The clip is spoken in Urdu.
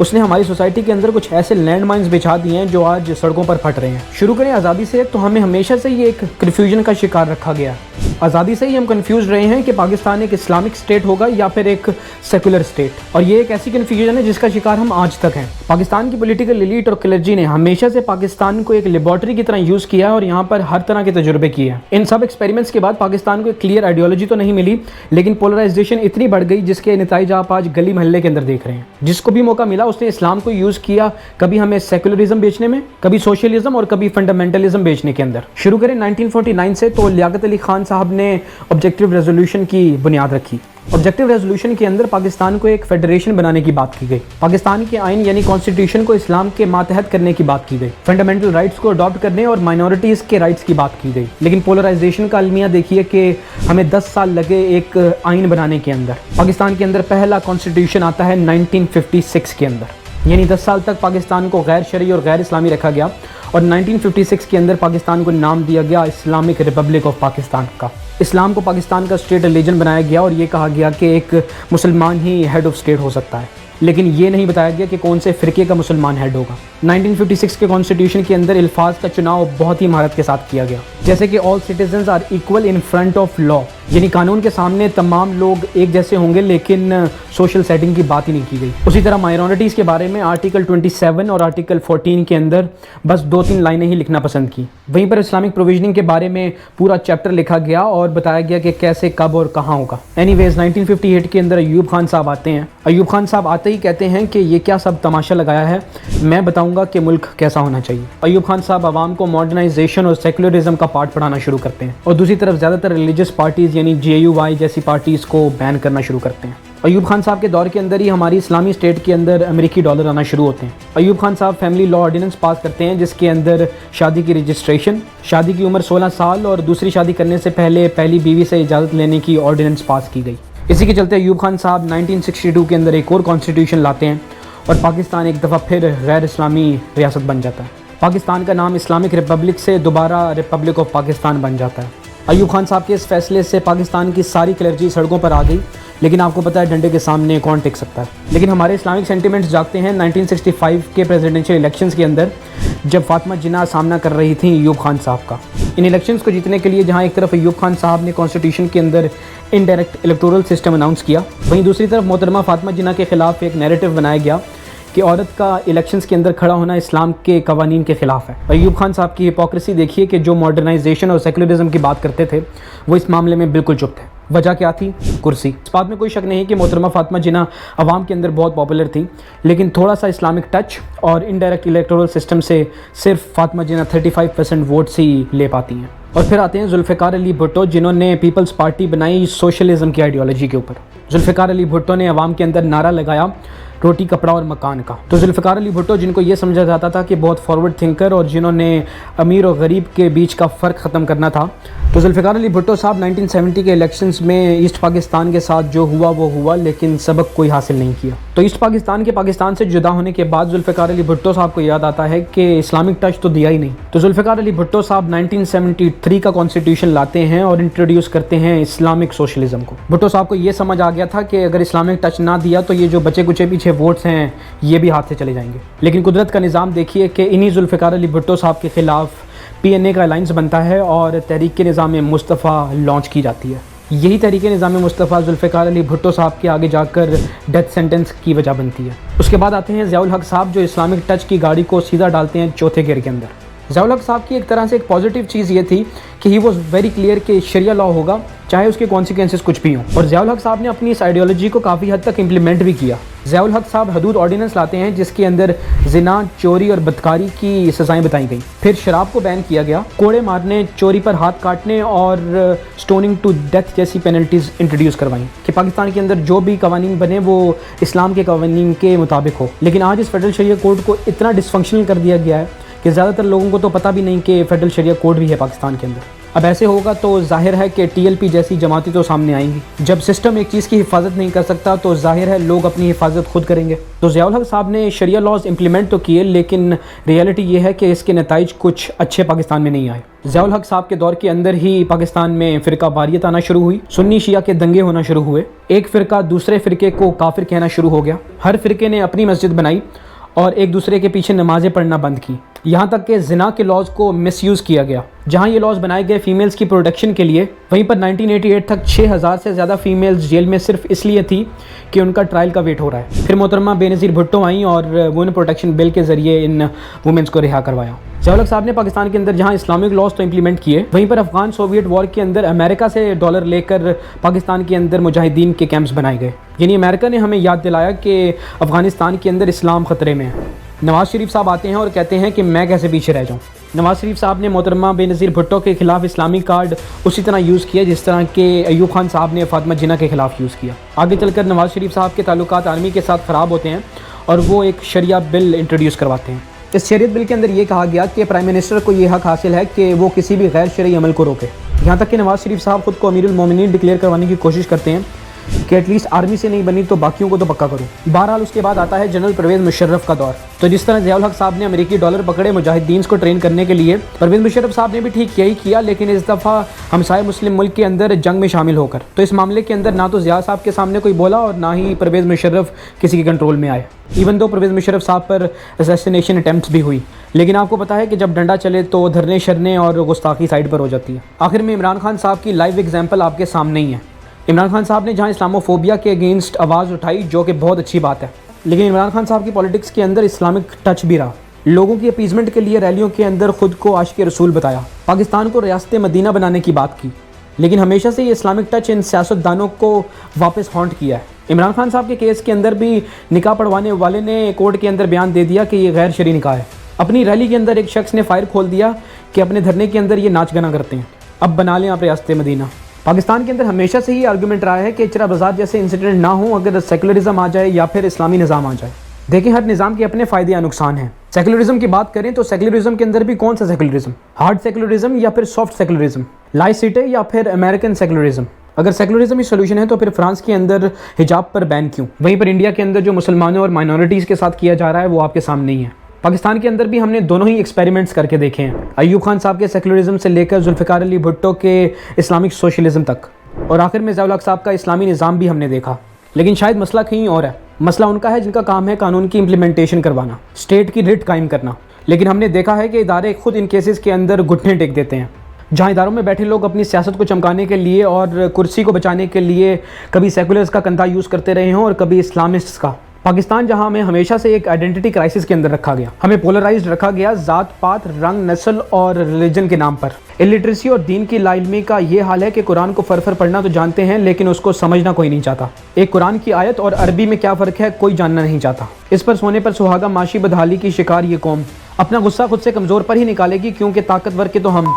اس نے ہماری سوسائٹی کے اندر کچھ ایسے لینڈ مائنز بچھا دیے ہیں جو آج سڑکوں پر پھٹ رہے ہیں۔ شروع کریں آزادی سے، تو ہمیں ہمیشہ سے یہ ایک کنفیوژن کا شکار رکھا گیا۔ آزادی سے ہی ہم کنفیوز رہے ہیں کہ پاکستان ایک اسلامک اسٹیٹ ہوگا یا پھر ایک سیکولر اسٹیٹ، اور یہ ایک ایسی کنفیوژن ہے جس کا شکار ہم آج تک ہیں۔ پاکستان کی پولیٹیکل ایلیٹ اور کلرجی نے ہمیشہ سے پاکستان کو ایک لیبارٹری کی طرح یوز کیا اور یہاں پر ہر طرح کے تجربے کیے ہیں۔ ان سب ایکسپیریمنٹس کے بعد پاکستان کو ایک کلیئر آئیڈیالوجی تو نہیں ملی، لیکن پولرائزیشن اتنی بڑھ گئی جس کے نتائج آپ آج گلی محلے کے اندر دیکھ رہے ہیں۔ جس کو بھی موقع ملا اس نے اسلام کو یوز کیا، کبھی ہمیں سیکولرزم بیچنے میں، کبھی سوشلزم اور کبھی فنڈامنٹلزم بیچنے کے اندر۔ شروع کریں 1949 سے، تو لیاقت علی خان صاحب نے آبجیکٹیو ریزولوشن کی بنیاد رکھی۔ آبجیکٹیو ریزولوشن کے اندر پاکستان کو ایک فیڈریشن بنانے کی بات کی گئی، پاکستان کے آئین یعنی کانسٹیٹیوشن کو اسلام کے ماتحت کرنے کی بات کی گئی، فنڈامنٹل رائٹس کو اڈاپٹ کرنے اور مائنورٹیز کے رائٹس کی بات کی گئی۔ لیکن پولرائزیشن کا المیہ دیکھیے کہ ہمیں 10 سال لگے ایک آئین بنانے کے اندر۔ پاکستان کے اندر پہلا کانسٹیٹیوشن آتا ہے 1956 کے اندر، یعنی 10 سال تک پاکستان کو غیر شرعی اور غیر اسلامی رکھا گیا، اور 1956 کے اندر پاکستان کو نام دیا گیا اسلامک ریپبلک آف پاکستان کا۔ اسلام کو پاکستان کا اسٹیٹ ریلیجن بنایا گیا اور یہ کہا گیا کہ ایک مسلمان ہی ہیڈ آف اسٹیٹ ہو سکتا ہے، لیکن یہ نہیں بتایا گیا کہ کون سے فرقے کا مسلمان ہیڈ ہوگا۔ 1956 کے کانسٹیٹیوشن کے اندر الفاظ کا چناؤ بہت ہی مہارت کے ساتھ کیا گیا، جیسے کہ all citizens are equal in front of law, یعنی قانون کے سامنے تمام لوگ ایک جیسے ہوں گے، لیکن سوشل سیٹنگ کی بات ہی نہیں کی گئی۔ اسی طرح مائنورٹیز کے بارے میں آرٹیکل 27 اور آرٹیکل 14 کے اندر بس 2-3 لائنیں ہی لکھنا پسند کی۔ وہیں پر اسلامک پروویژننگ کے بارے میں پورا چیپٹر لکھا گیا اور بتایا گیا کہ کیسے، کب اور کہاں ہوگا۔ اینی ویز 1958 کے اندر ایوب خان صاحب آتے ہیں۔ ایوب خان صاحب آتے ہی کہتے ہیں کہ یہ کیا سب تماشا لگایا ہے، میں بتاؤں گا کہ ملک کیسا ہونا چاہیے۔ ایوب خان صاحب عوام کو ماڈرنائزیشن اور سیکولرزم کا پارٹ پڑھانا شروع کرتے ہیں، اور دوسری طرف زیادہ تر ریلیجس پارٹیز یعنی JUI جیسی پارٹیز کو بین کرنا شروع کرتے ہیں۔ ایوب خان صاحب کے دور کے اندر ہی ہماری اسلامی اسٹیٹ کے اندر امریکی ڈالر آنا شروع ہوتے ہیں۔ ایوب خان صاحب فیملی لا آرڈیننس پاس کرتے ہیں، جس کے اندر شادی کی رجسٹریشن، شادی کی عمر 16 سال اور دوسری شادی کرنے سے پہلے پہلی بیوی سے اجازت لینے کی آرڈیننس پاس کی گئی۔ اسی کے چلتے ایوب خان صاحب 1962 کے اندر ایک اور کانسٹیٹیوشن لاتے ہیں اور پاکستان ایک دفعہ پھر غیر اسلامی ریاست بن جاتا ہے۔ پاکستان کا نام اسلامک ریپبلک سے دوبارہ ریپبلک آف پاکستان بن جاتا ہے۔ ایوب خان صاحب کے اس فیصلے سے پاکستان کی ساری کلرجی سڑکوں پر آ گئی، لیکن آپ کو پتہ ہے ڈنڈے کے سامنے کون ٹک سکتا ہے۔ لیکن ہمارے اسلامک سینٹیمنٹس جاگتے ہیں 1965 کے پریزیڈنشیل الیکشنز کے اندر، جب فاطمہ جناح سامنا کر رہی تھیں ایوب خان صاحب کا۔ ان الیکشنز کو جیتنے کے لیے جہاں ایک طرف ایوب خان صاحب نے کانسٹیٹیوشن کے اندر انڈائریکٹ الیکٹورل سسٹم اناؤنس کیا، وہیں دوسری طرف محترمہ فاطمہ جناح کے خلاف ایک نیریٹو بنایا گیا کہ عورت کا الیکشنز کے اندر کھڑا ہونا اسلام کے قوانین کے خلاف ہے۔ ایوب خان صاحب کی ہپوکریسی دیکھیے کہ جو ماڈرنائزیشن اور سیکولرزم کی بات کرتے تھے وہ اس معاملے میں بالکل چپ تھے۔ وجہ کیا تھی؟ کرسی۔ اس بات میں کوئی شک نہیں کہ محترمہ فاطمہ جناح عوام کے اندر بہت پاپولر تھی، لیکن تھوڑا سا اسلامک ٹچ اور انڈائریکٹ الیکٹورل سسٹم سے صرف فاطمہ جناح 35% ووٹس ہی لے پاتی ہیں۔ اور پھر آتے ہیں ذوالفقار علی بھٹو، جنہوں نے پیپلز پارٹی بنائی سوشلزم کی آئیڈیالوجی کے اوپر۔ ذوالفقار علی بھٹو نے عوام کے اندر نعرہ لگایا روٹی کپڑا اور مکان کا۔ تو ذوالفقار علی بھٹو، جن کو یہ سمجھا جاتا تھا کہ بہت فارورڈ تھنکر اور جنہوں نے امیر اور غریب کے بیچ کا فرق ختم کرنا تھا، تو ذوالفقار علی بھٹو صاحب 1970 کے الیکشنز میں ایسٹ پاکستان کے ساتھ جو ہوا وہ ہوا، لیکن سبق کوئی حاصل نہیں کیا۔ تو ایسٹ پاکستان کے پاکستان سے جدا ہونے کے بعد ذوالفقار علی بھٹو صاحب کو یاد آتا ہے کہ اسلامک ٹچ تو دیا ہی نہیں۔ تو ذوالفقار علی بھٹو صاحب 1973 کا کانسٹیٹیوشن لاتے ہیں اور انٹروڈیوس کرتے ہیں اسلامک سوشلزم کو۔ بھٹو صاحب کو یہ سمجھ آ گیا تھا کہ اگر اسلامک ٹچ نہ دیا تو یہ جو بچے کچے پیچھے ووٹس ہیں یہ بھی ہاتھ سے چلے جائیں گے۔ لیکن قدرت کا نظام دیکھیے کہ انہی ذوالفقار علی بھٹو صاحب کے خلاف PNA کا الائنس بنتا ہے اور تحریک نظام مصطفیٰ لانچ کی جاتی ہے۔ یہی تحریک نظام مصطفیٰ ذوالفقار علی بھٹو صاحب کے آگے جا کر ڈیتھ سینٹنس کی وجہ بنتی ہے۔ اس کے بعد آتے ہیں ضیاء الحق صاحب، جو اسلامک ٹچ کی گاڑی کو سیدھا ڈالتے ہیں چوتھے گیئر کے اندر۔ ضیاء الحق صاحب کی ایک طرح سے ایک پازیٹیو چیز یہ تھی کہ ہی واز ویری کلیئر کہ شریعہ لا ہوگا چاہے اس کے کانسیکوینسز کچھ بھی ہوں، اور ضیاء الحق صاحب نے اپنی اس آئیڈیالوجی کو کافی حد تک امپلیمنٹ بھی کیا۔ ضیاء الحق صاحب حدود آرڈیننس لاتے ہیں جس کے اندر زنا، چوری اور بدکاری کی سزائیں بتائی گئیں۔ پھر شراب کو بین کیا گیا، کوڑے مارنے، چوری پر ہاتھ کاٹنے اور سٹوننگ ٹو ڈیتھ جیسی پینلٹیز انٹروڈیوس کروائیں کہ پاکستان کے اندر جو بھی قوانین بنے وہ اسلام کے قوانین کے مطابق ہو۔ لیکن آج اس فیڈرل شریعہ کوڈ کو اتنا ڈسفنکشنل کر دیا گیا ہے کہ زیادہ تر لوگوں کو تو پتہ بھی نہیں کہ فیڈرل شریعہ کوڈ بھی ہے پاکستان کے اندر۔ اب ایسے ہوگا تو ظاہر ہے کہ ٹی ایل پی جیسی جماعتیں تو سامنے آئیں گی۔ جب سسٹم ایک چیز کی حفاظت نہیں کر سکتا تو ظاہر ہے لوگ اپنی حفاظت خود کریں گے۔ تو ضیاء الحق صاحب نے شریعہ لاز امپلیمنٹ تو کیے، لیکن ریئلٹی یہ ہے کہ اس کے نتائج کچھ اچھے پاکستان میں نہیں آئے۔ ضیاء الحق صاحب کے دور کے اندر ہی پاکستان میں فرقہ واریت آنا شروع ہوئی، سنی شیعہ کے دنگے ہونا شروع ہوئے، ایک فرقہ دوسرے فرقے کو کافر کہنا شروع ہو گیا، ہر فرقے نے اپنی مسجد بنائی اور ایک دوسرے کے پیچھے نمازیں پڑھنا بند کی، یہاں تک کہ زنا کے لاز کو مس یوز کیا گیا۔ جہاں یہ لاز بنائے گئے فیمیلز کی پروٹیکشن کے لیے، وہیں پر 1988 تک 6000 سے زیادہ فیمیلز جیل میں صرف اس لیے تھی کہ ان کا ٹرائل کا ویٹ ہو رہا ہے۔ پھر محترمہ بے نظیر بھٹو آئیں اور وومن پروٹیکشن بل کے ذریعے ان وومنس کو رہا کروایا۔ ضیاء الحق صاحب نے پاکستان کے اندر جہاں اسلامک لاز تو امپلیمنٹ کیے، وہیں پر افغان سوویٹ وار کے اندر امریکہ سے ڈالر لے کر پاکستان کے اندر مجاہدین کے کیمپس بنائے گئے، یعنی امریکہ نے ہمیں یاد دلایا کہ افغانستان کے اندر اسلام خطرے میں ہے۔ نواز شریف صاحب آتے ہیں اور کہتے ہیں کہ میں کیسے پیچھے رہ جاؤں۔ نواز شریف صاحب نے محترمہ بے نظیر بھٹو کے خلاف اسلامی کارڈ اسی طرح یوز کیا جس طرح کہ ایوب خان صاحب نے فاطمہ جناح کے خلاف یوز کیا۔ آگے چل کر نواز شریف صاحب کے تعلقات آرمی کے ساتھ خراب ہوتے ہیں اور وہ ایک شریعہ بل انٹروڈیوس کرواتے ہیں۔ اس شریعت بل کے اندر یہ کہا گیا کہ پرائم منسٹر کو یہ حق حاصل ہے کہ وہ کسی بھی غیر شرعی عمل کو روکے، یہاں تک کہ نواز شریف صاحب خود کو امیر المومنین ڈکلیئر کروانے کی کوشش کرتے ہیں کہ ایٹ لیسٹ آرمی سے نہیں بنی تو باقیوں کو تو پکا کروں۔ بہرحال اس کے بعد آتا ہے جنرل پرویز مشرف کا دور۔ تو جس طرح ضیاء الحق صاحب نے امریکی ڈالر پکڑے مجاہدین کو ٹرین کرنے کے لیے، پرویز مشرف صاحب نے بھی ٹھیک یہی کیا، لیکن اس دفعہ ہمسائے مسلم ملک کے اندر جنگ میں شامل ہو کر۔ تو اس معاملے کے اندر نہ تو ضیاء صاحب کے سامنے کوئی بولا اور نہ ہی پرویز مشرف کسی کے کنٹرول میں آئے، ایون دو پرویز مشرف صاحب پر اسیسینیشن اٹیمپٹس بھی ہوئی، لیکن آپ کو پتا ہے کہ جب ڈنڈا چلے تو دھرنے شرنے اور گستاخی سائڈ پر ہو جاتی ہے۔ آخر میں عمران خان صاحب کی لائیو ایگزامپل آپ کے سامنے ہی ہے۔ عمران خان صاحب نے جہاں اسلاموفوبیا کے اگینسٹ آواز اٹھائی، جو کہ بہت اچھی بات ہے، لیکن عمران خان صاحب کی پالیٹکس کے اندر اسلامک ٹچ بھی رہا۔ لوگوں کی اپیزمنٹ کے لیے ریلیوں کے اندر خود کو عاشق رسول بتایا، پاکستان کو ریاست مدینہ بنانے کی بات کی، لیکن ہمیشہ سے یہ اسلامک ٹچ ان سیاستدانوں کو واپس ہانٹ کیا ہے۔ عمران خان صاحب کے کیس کے اندر بھی نکاح پڑھوانے والے نے کورٹ کے اندر بیان دے دیا کہ یہ غیر شرعی نکاح ہے۔ اپنی ریلی کے اندر ایک شخص نے فائر کھول دیا کہ اپنے دھرنے کے اندر یہ ناچ گانا کرتے ہیں، اب بنا لیں آپ ریاست مدینہ۔ پاکستان کے اندر ہمیشہ سے ہی آرگومنٹ رہا ہے کہ چرا بازار جیسے انسیڈنٹ نہ ہوں اگر سیکولرزم آ جائے یا پھر اسلامی نظام آ جائے۔ دیکھیں ہر نظام کے اپنے فائدے یا نقصان ہیں۔ سیکولرزم کی بات کریں تو سیکولرزم کے اندر بھی کون سا سیکولرزم، ہارڈ سیکولرزم یا پھر سافٹ سیکولرزم، لائسیٹے یا پھر امریکن سیکولرزم؟ اگر سیکولرزم ہی سولوشن ہے تو پھر فرانس کے اندر حجاب پر بین کیوں؟ وہیں پر انڈیا کے اندر جو مسلمانوں اور مائنورٹیز کے ساتھ کیا جا رہا ہے وہ آپ کے سامنے ہی ہے۔ پاکستان کے اندر بھی ہم نے دونوں ہی ایکسپیریمنٹس کر کے دیکھے ہیں، ایوب خان صاحب کے سیکولرزم سے لے کر ذوالفقار علی بھٹو کے اسلامک سوشلزم تک، اور آخر میں ضیاء الحق صاحب کا اسلامی نظام بھی ہم نے دیکھا۔ لیکن شاید مسئلہ کہیں اور ہے، مسئلہ ان کا ہے جن کا کام ہے قانون کی امپلیمنٹیشن کروانا، اسٹیٹ کی رٹ قائم کرنا، لیکن ہم نے دیکھا ہے کہ ادارے خود ان کیسز کے اندر گھٹنے ٹیک دیتے ہیں۔ جہاں اداروں میں بیٹھے لوگ اپنی سیاست کو چمکانے کے لیے اور کرسی کو بچانے کے لیے کبھی سیکولرز کا کندھا یوز کرتے رہے ہوں اور کبھی اسلامسٹس کا۔ پاکستان جہاں ہمیں ہمیشہ سے ایک آئیڈینٹی کرائسس کے اندر رکھا گیا، ہمیں پولرائزڈ رکھا گیا ذات پات رنگ نسل اور ریلیجن کے نام پر۔ الٹریسی اور دین کی لا علمی کا یہ حال ہے کہ قرآن کو فرفر پڑھنا تو جانتے ہیں لیکن اس کو سمجھنا کوئی نہیں چاہتا۔ ایک قرآن کی آیت اور عربی میں کیا فرق ہے کوئی جاننا نہیں چاہتا۔ اس پر سونے پر سہاگا معاشی بدحالی کی شکار یہ قوم اپنا غصہ خود سے کمزور پر ہی نکالے گی، کیونکہ طاقتور کے تو ہم